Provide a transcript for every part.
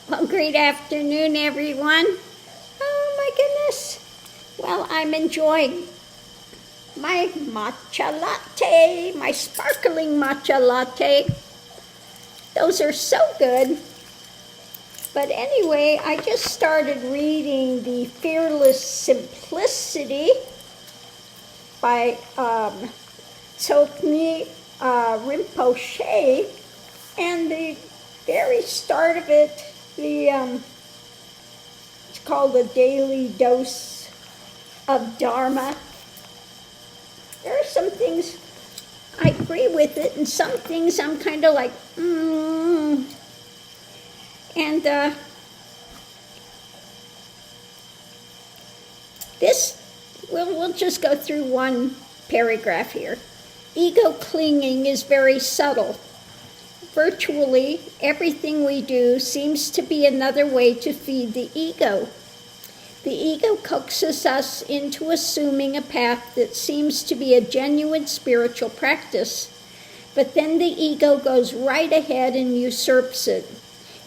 Well, great afternoon, everyone. Oh, my goodness. Well, I'm enjoying my matcha latte, my sparkling matcha latte. Those are so good. But anyway, I just started reading The Fearless Simplicity by Tsoknyi Rinpoche, and the very start of it, it's called A Daily Dose of Dharma. There are some things I agree with it, and some things I'm kind of like, And this, we'll just go through one paragraph here. Ego clinging is very subtle. Virtually everything we do seems to be another way to feed the ego. The ego coaxes us into assuming a path that seems to be a genuine spiritual practice, but then the ego goes right ahead and usurps it.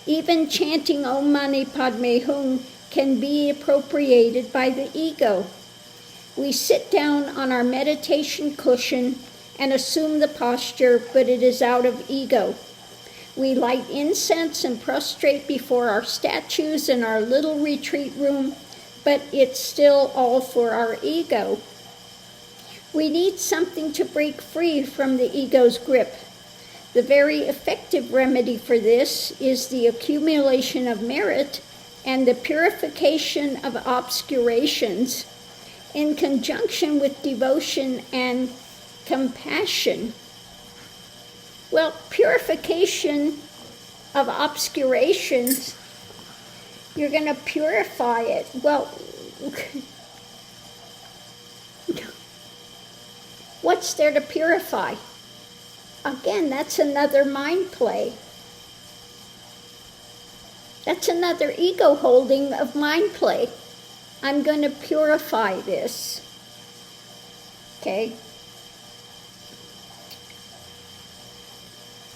Even chanting Om Mani Padme Hum can be appropriated by the ego. We sit down on our meditation cushion and assume the posture, but it is out of ego. We light incense and prostrate before our statues in our little retreat room, but it's still all for our ego. We need something to break free from the ego's grip. The very effective remedy for this is the accumulation of merit and the purification of obscurations in conjunction with devotion and compassion. Well, purification of obscurations, you're going to purify it. Well, what's there to purify? Again, that's another mind play. That's another ego holding of mind play. I'm going to purify this. Okay?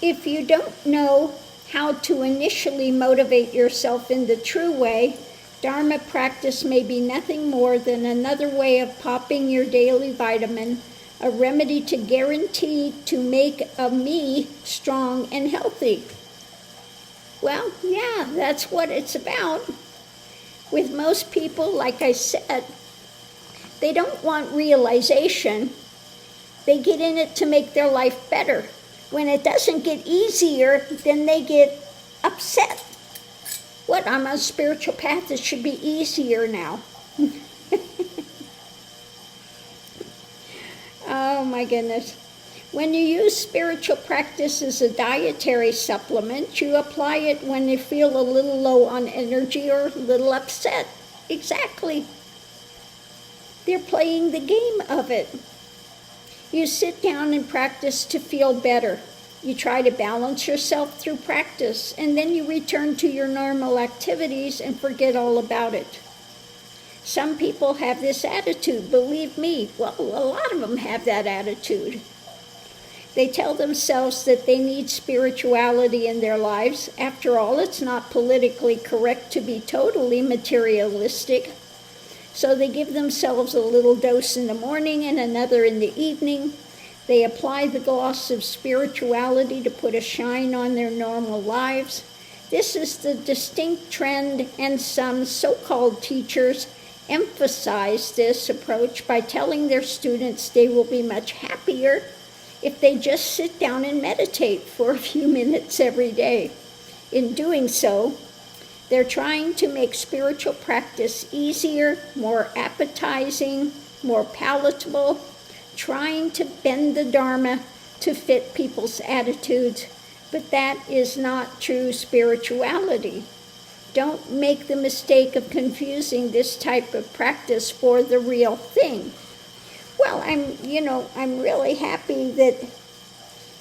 If you don't know how to initially motivate yourself in the true way, Dharma practice may be nothing more than another way of popping your daily vitamin, a remedy to guarantee to make a me strong and healthy. Well, yeah, that's what it's about. With most people, like I said, they don't want realization. They get in it to make their life better. When it doesn't get easier, then they get upset. What, I'm on a spiritual path, it should be easier now. Oh my goodness. When you use spiritual practice as a dietary supplement, you apply it when you feel a little low on energy or a little upset. Exactly. They're playing the game of it. You sit down and practice to feel better. You try to balance yourself through practice, and then you return to your normal activities and forget all about it. Some people have this attitude, believe me. Well, a lot of them have that attitude. They tell themselves that they need spirituality in their lives. After all, it's not politically correct to be totally materialistic. So they give themselves a little dose in the morning and another in the evening. They apply the gloss of spirituality to put a shine on their normal lives. This is the distinct trend, and some so-called teachers emphasize this approach by telling their students they will be much happier if they just sit down and meditate for a few minutes every day. In doing so, they're trying to make spiritual practice easier, more appetizing, more palatable, trying to bend the Dharma to fit people's attitudes, but that is not true spirituality. Don't make the mistake of confusing this type of practice for the real thing. Well, I'm really happy that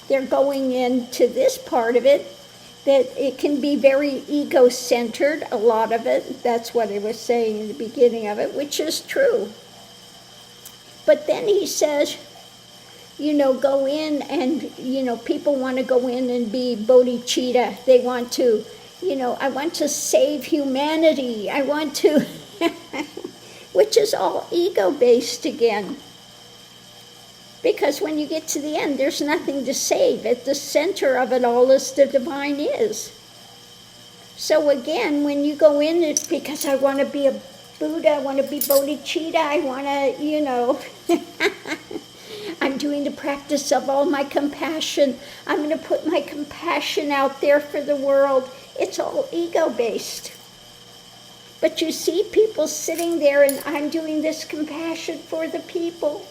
they're going into this part of it, that it can be very ego-centered, a lot of it. That's what I was saying in the beginning of it, which is true. But then he says, go in and, people want to go in and be bodhicitta. They want to I want to save humanity. I want to, which is all ego-based again. Because when you get to the end, there's nothing to save. At the center of it all is the divine is. So again, when you go in, it's because I want to be a Buddha, I want to be bodhicitta, I want to, I'm doing the practice of all my compassion. I'm going to put my compassion out there for the world. It's all ego-based. But you see people sitting there and I'm doing this compassion for the people.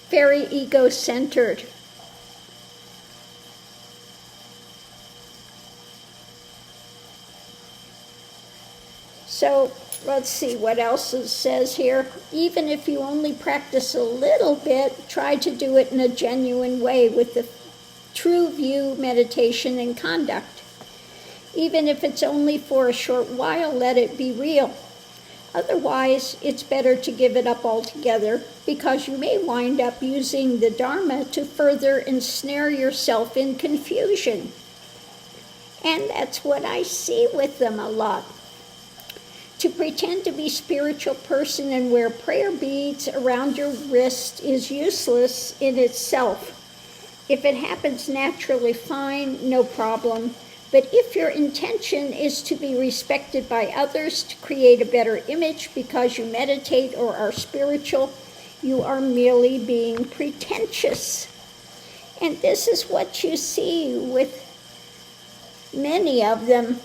Very ego-centered. So let's see what else it says here. Even if you only practice a little bit, try to do it in a genuine way with the true view, meditation, and conduct. Even if it's only for a short while, let it be real. Otherwise, it's better to give it up altogether, because you may wind up using the Dharma to further ensnare yourself in confusion. And that's what I see with them a lot. To pretend to be a spiritual person and wear prayer beads around your wrist is useless in itself. If it happens naturally, fine, no problem. But if your intention is to be respected by others, to create a better image because you meditate or are spiritual, you are merely being pretentious. And this is what you see with many of them,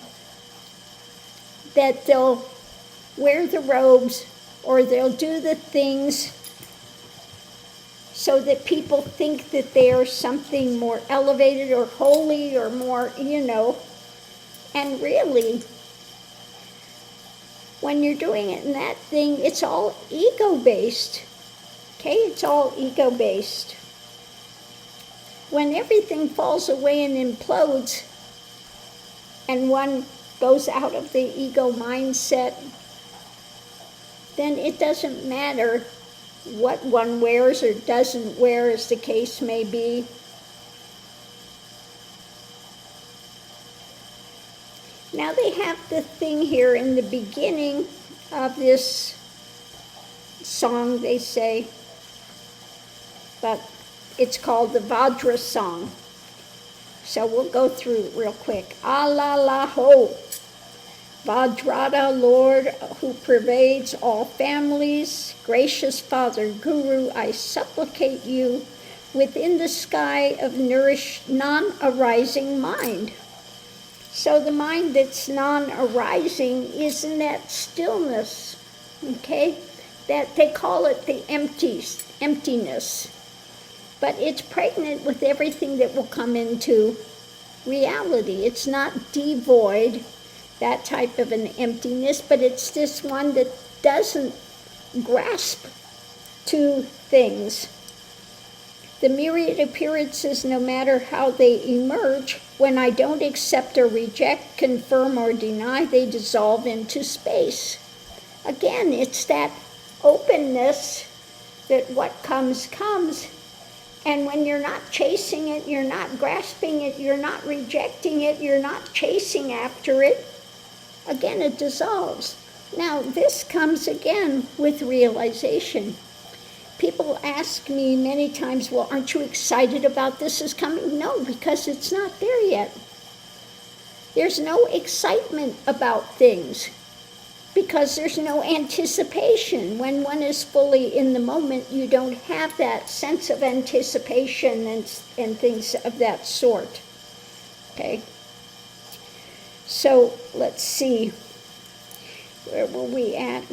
that they'll wear the robes or they'll do the things so that people think that they are something more elevated or holy or more, and really, when you're doing it in that thing, it's all ego-based, okay? It's all ego-based. When everything falls away and implodes, and one goes out of the ego mindset, then it doesn't matter what one wears or doesn't wear, as the case may be. Now they have the thing here in the beginning of this song, they say, but it's called the Vajra song. So we'll go through it real quick. Alalaho, Vajrata, Lord who pervades all families, gracious Father, Guru, I supplicate you within the sky of nourished non-arising mind. So the mind that's non-arising is in that stillness, okay? That they call it the emptiness. But it's pregnant with everything that will come into reality. It's not devoid, that type of an emptiness, but it's this one that doesn't grasp to things. The myriad appearances, no matter how they emerge, when I don't accept or reject, confirm or deny, they dissolve into space. Again, it's that openness that what comes, comes. And when you're not chasing it, you're not grasping it, you're not rejecting it, you're not chasing after it, again, it dissolves. Now, this comes again with realization. People ask me many times, well, aren't you excited about this is coming? No, because it's not there yet. There's no excitement about things because there's no anticipation. When one is fully in the moment, you don't have that sense of anticipation and things of that sort. Okay? So let's see. Where were we at?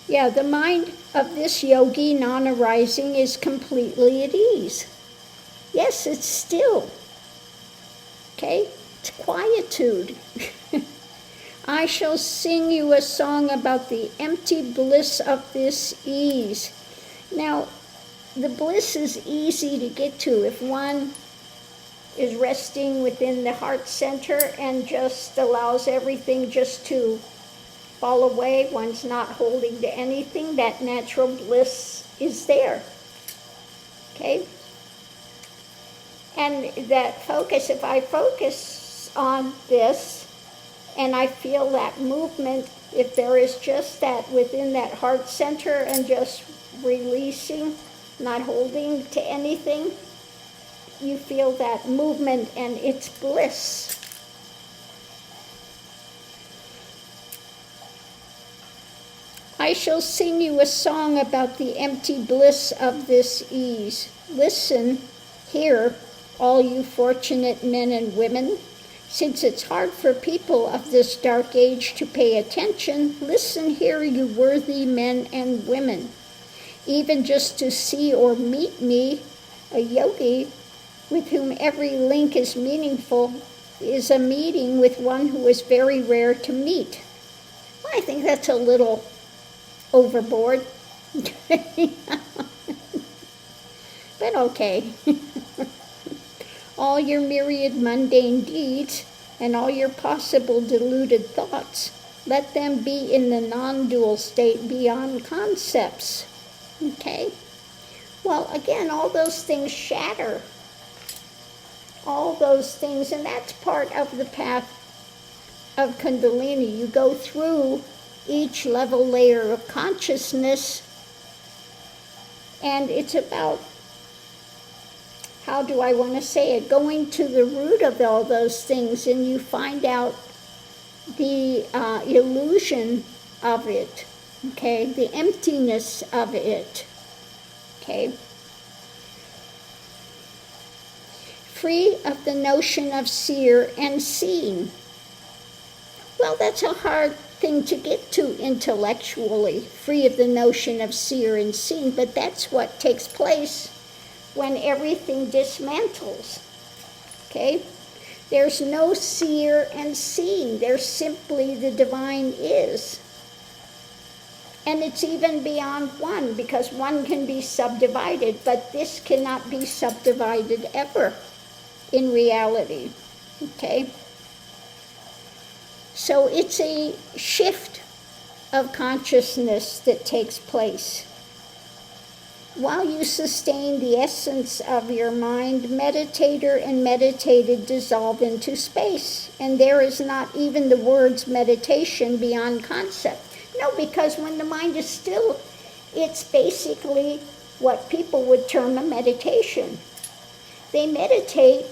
Yeah, the mind of this yogi, non-arising, is completely at ease. Yes, it's still. Okay? It's quietude. I shall sing you a song about the empty bliss of this ease. Now, the bliss is easy to get to if one is resting within the heart center and just allows everything just to fall away. One's not holding to anything. That natural bliss is there. Okay? And that focus, if I focus on this and I feel that movement, if there is just that within that heart center and just releasing, not holding to anything, you feel that movement and it's bliss. I shall sing you a song about the empty bliss of this ease. Listen, hear, all you fortunate men and women. Since it's hard for people of this dark age to pay attention, listen here, you worthy men and women. Even just to see or meet me, a yogi with whom every link is meaningful, is a meeting with one who is very rare to meet. Well, I think that's a little overboard. But okay. All your myriad mundane deeds and all your possible deluded thoughts, let them be in the non-dual state beyond concepts. Okay? Well, again, all those things shatter. All those things, and that's part of the path of Kundalini. You go through each level layer of consciousness, and it's about, how do I want to say it, going to the root of all those things, and you find out the illusion of it, okay, the emptiness of it, okay. Free of the notion of seer and seen. Well, that's a hard thing to get to intellectually, free of the notion of seer and seen, but that's what takes place when everything dismantles, okay? There's no seer and seen. There's simply the divine is. And it's even beyond one, because one can be subdivided, but this cannot be subdivided ever in reality, okay? So it's a shift of consciousness that takes place. While you sustain the essence of your mind, meditator and meditated dissolve into space, and there is not even the words meditation beyond concept. No, because when the mind is still, it's basically what people would term a meditation. They meditate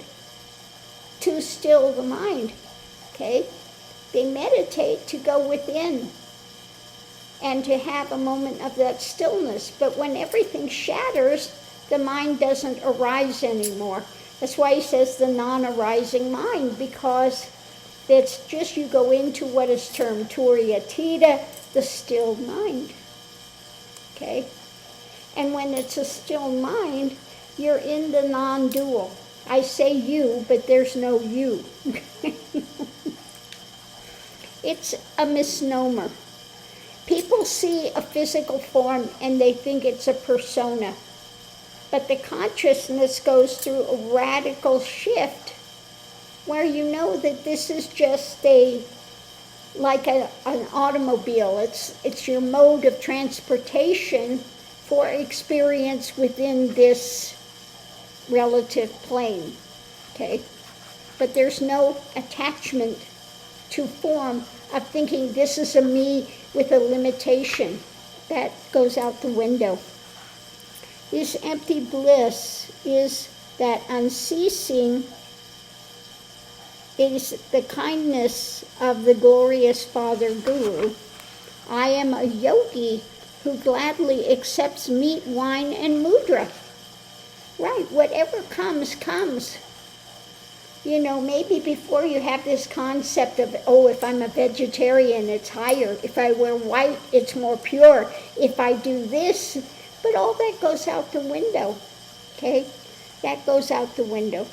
to still the mind, okay? They meditate to go within and to have a moment of that stillness. But when everything shatters, the mind doesn't arise anymore. That's why he says the non-arising mind, because it's just you go into what is termed Turiyatita, the still mind, okay? And when it's a still mind, you're in the non-dual. I say you, but there's no you. It's a misnomer. People see a physical form and they think it's a persona. But the consciousness goes through a radical shift where you know that this is just like an automobile. It's your mode of transportation for experience within this relative plane, okay? But there's no attachment to form of thinking this is a me with a limitation. That goes out the window. This empty bliss is that unceasing, it is the kindness of the glorious Father Guru. I am a yogi who gladly accepts meat, wine, and mudra. Right, whatever comes, comes. You know, maybe before you have this concept of, oh, if I'm a vegetarian, it's higher. If I wear white, it's more pure. If I do this, but all that goes out the window, okay? That goes out the window.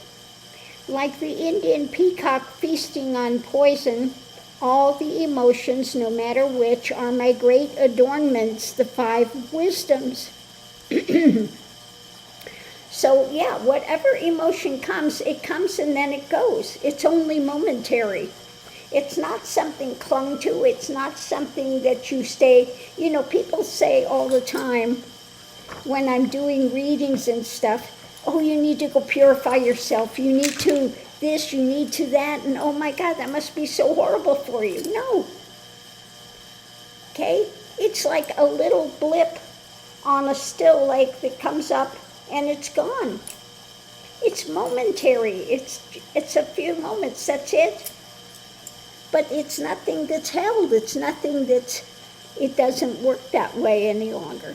Like the Indian peacock feasting on poison, all the emotions, no matter which, are my great adornments, the 5 wisdoms. So yeah, whatever emotion comes, it comes and then it goes. It's only momentary. It's not something clung to. It's not something that you stay, you know, people say all the time, when I'm doing readings and stuff, oh, you need to go purify yourself. You need to this, you need to that, and oh my God, that must be so horrible for you. No. Okay? It's like a little blip on a still lake that comes up and it's gone. It's momentary. It's a few moments, that's it. But it's nothing that's held. It's nothing it doesn't work that way any longer.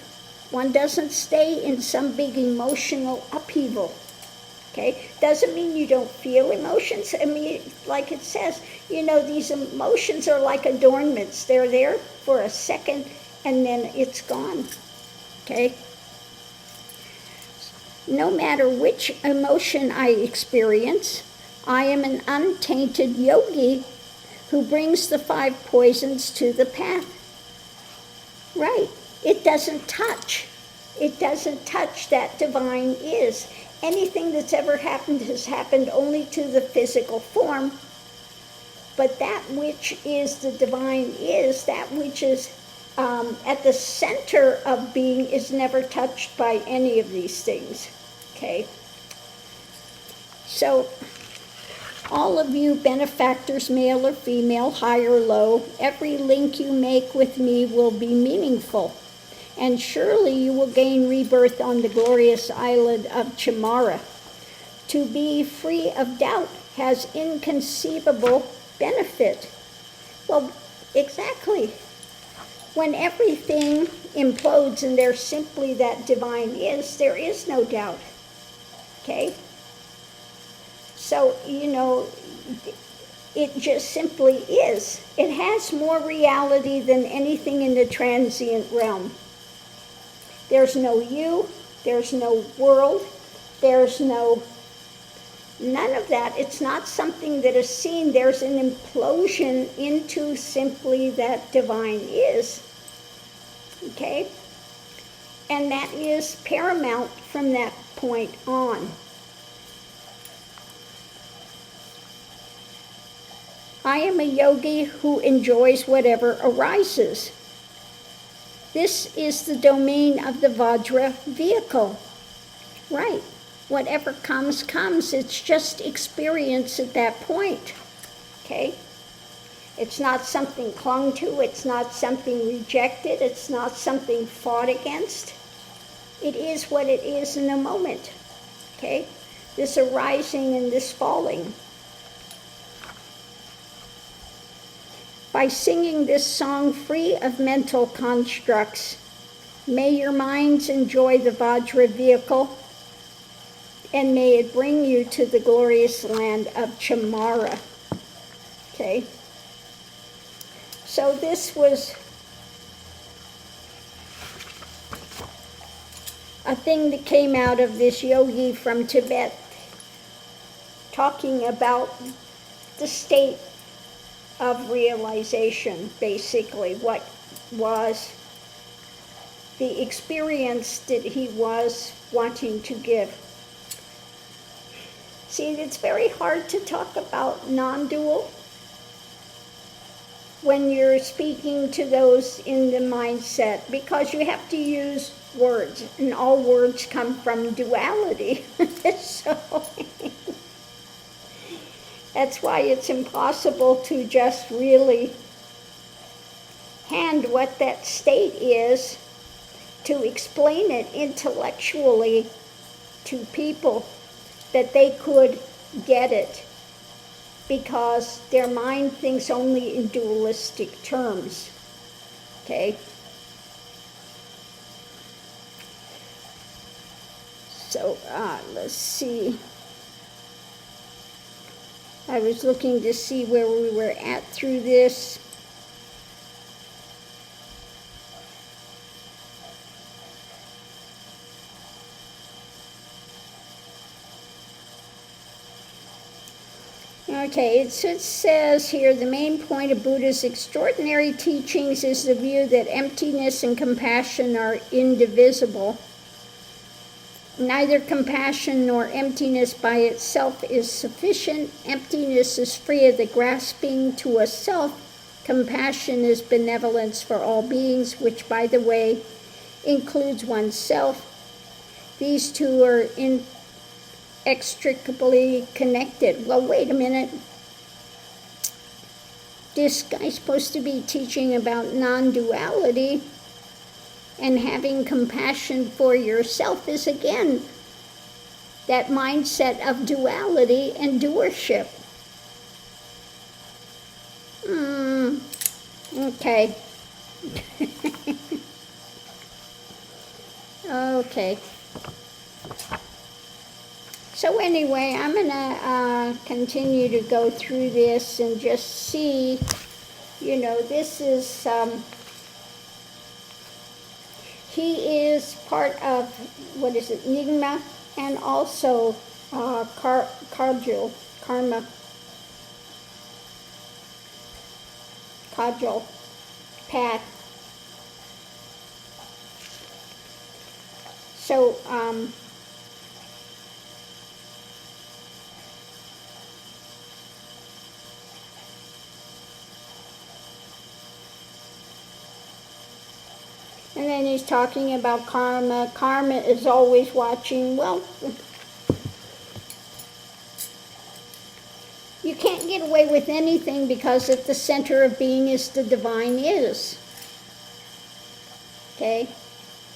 One doesn't stay in some big emotional upheaval. Okay? Doesn't mean you don't feel emotions. I mean, like it says, these emotions are like adornments. They're there for a second and then it's gone. Okay? No matter which emotion I experience, I am an untainted yogi who brings the 5 poisons to the path. Right. It doesn't touch. It doesn't touch that divine is. Anything that's ever happened has happened only to the physical form. But that which is the divine is, that which is at the center of being is never touched by any of these things. Okay? So, all of you benefactors, male or female, high or low, every link you make with me will be meaningful. And surely you will gain rebirth on the glorious island of Chamara. To be free of doubt has inconceivable benefit. Well, exactly. When everything implodes and there's simply that divine is, there is no doubt. Okay? So, it just simply is. It has more reality than anything in the transient realm. There's no you, there's no world, there's none of that. It's not something that is seen. There's an implosion into simply that divine is. Okay? And that is paramount from that point on. I am a yogi who enjoys whatever arises. This is the domain of the Vajra vehicle. Right. Whatever comes, comes. It's just experience at that point. Okay? It's not something clung to. It's not something rejected. It's not something fought against. It is what it is in a moment. Okay? This arising and this falling. By singing this song free of mental constructs, may your minds enjoy the Vajra vehicle, and may it bring you to the glorious land of Chamara. Okay? So this was a thing that came out of this yogi from Tibet, talking about the state of realization, basically, what was the experience that he was wanting to give. See, it's very hard to talk about non-dual when you're speaking to those in the mindset, because you have to use words, and all words come from duality. So that's why it's impossible to just really hand what that state is, to explain it intellectually to people that they could get it, because their mind thinks only in dualistic terms. Okay? So, let's see. I was looking to see where we were at through this. Okay, it says here, the main point of Buddha's extraordinary teachings is the view that emptiness and compassion are indivisible. Neither compassion nor emptiness by itself is sufficient. Emptiness is free of the grasping to a self. Compassion is benevolence for all beings, which, by the way, includes oneself. These two are inextricably connected. Well, wait a minute. This guy's supposed to be teaching about non-duality, and having compassion for yourself is, again, that mindset of duality and doership. Okay. Okay. So anyway, I'm going to continue to go through this and just see, this is, he is part of, Nigma, and also karma, Kajal, path. So, and then he's talking about karma. Karma is always watching. Well, you can't get away with anything because at the center of being is the divine is. Okay?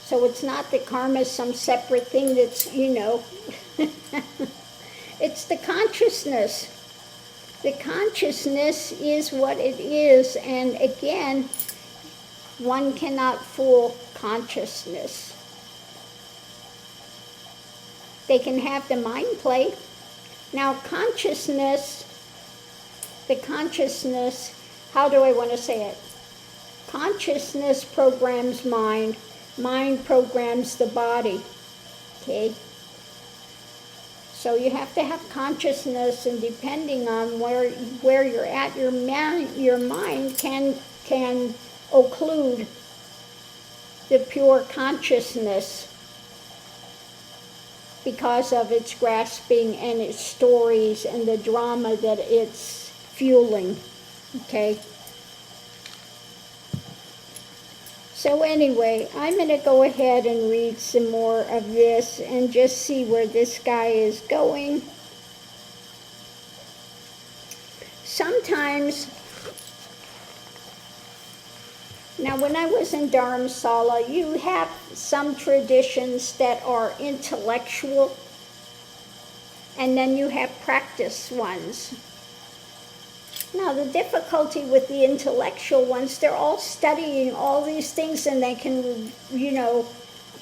So it's not that karma is some separate thing that's, it's the consciousness. The consciousness is what it is, and again, one cannot fool consciousness. They can have the mind play. Now, the consciousness, how do I want to say it? Consciousness programs mind. Mind programs the body. Okay? So you have to have consciousness, and depending on where you're at, your mind can occlude the pure consciousness because of its grasping and its stories and the drama that it's fueling. Okay? So anyway, I'm going to go ahead and read some more of this and just see where this guy is going. Sometimes, now when I was in Dharamsala, you have some traditions that are intellectual, and then you have practice ones. Now, the difficulty with the intellectual ones, they're all studying all these things, and they can,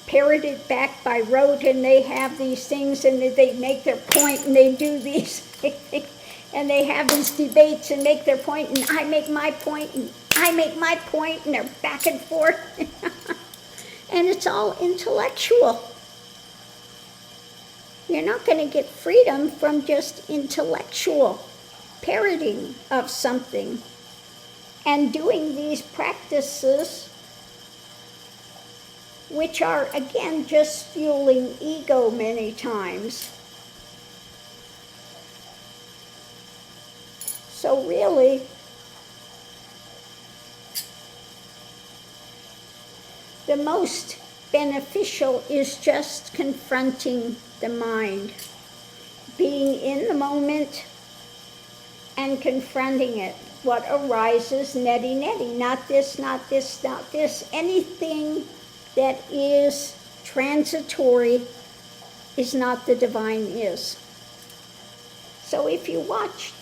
parrot it back by rote, and they have these things, and they make their point, and they do these things, and they have these debates and make their point, and I make my point, and I make my point, and they're back and forth. And it's all intellectual. You're not going to get freedom from just intellectual parroting of something and doing these practices, which are, again, just fueling ego many times. So really, the most beneficial is just confronting the mind, being in the moment and confronting it. What arises, neti, not this, not this, not this. Anything that is transitory is not the divine is. So if you watch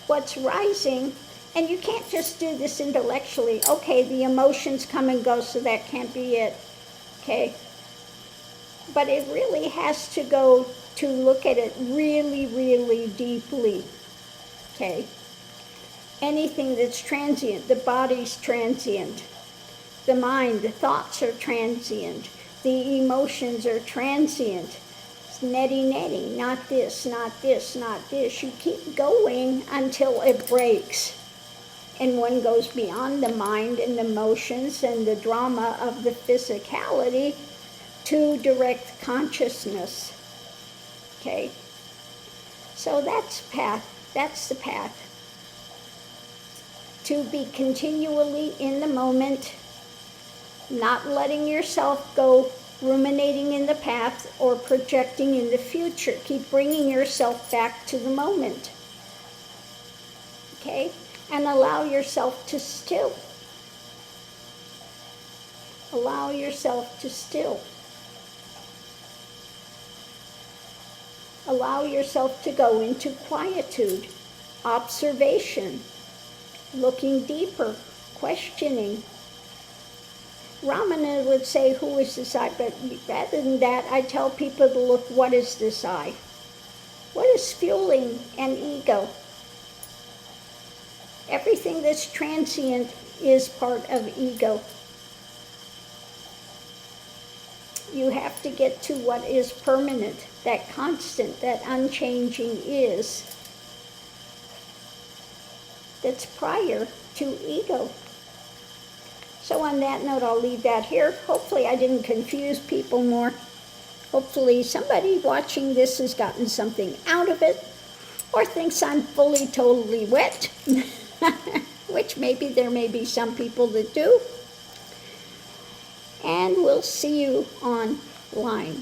what's rising, and you can't just do this intellectually, okay, the emotions come and go, so that can't be it, okay? But it really has to go to look at it really, really deeply. Okay. Anything that's transient, the body's transient, the mind, the thoughts are transient, the emotions are transient. It's neti, not this, not this, not this. You keep going until it breaks. And one goes beyond the mind and the emotions and the drama of the physicality to direct consciousness. Okay? So that's the path. To be continually in the moment not letting yourself go ruminating in the past or projecting in the future. Keep bringing yourself back to the moment. Okay? And allow yourself to still. Allow yourself to still. Allow yourself to go into quietude, observation, looking deeper, questioning. Ramana would say, who is this I? But rather than that, I tell people to look, what is this I? What is fueling an ego? Everything that's transient is part of ego. You have to get to what is permanent, that constant, that unchanging is, that's prior to ego. So on that note, I'll leave that here. Hopefully I didn't confuse people more. Hopefully somebody watching this has gotten something out of it, or thinks I'm fully, totally wet, which maybe there may be some people that do. And we'll see you online.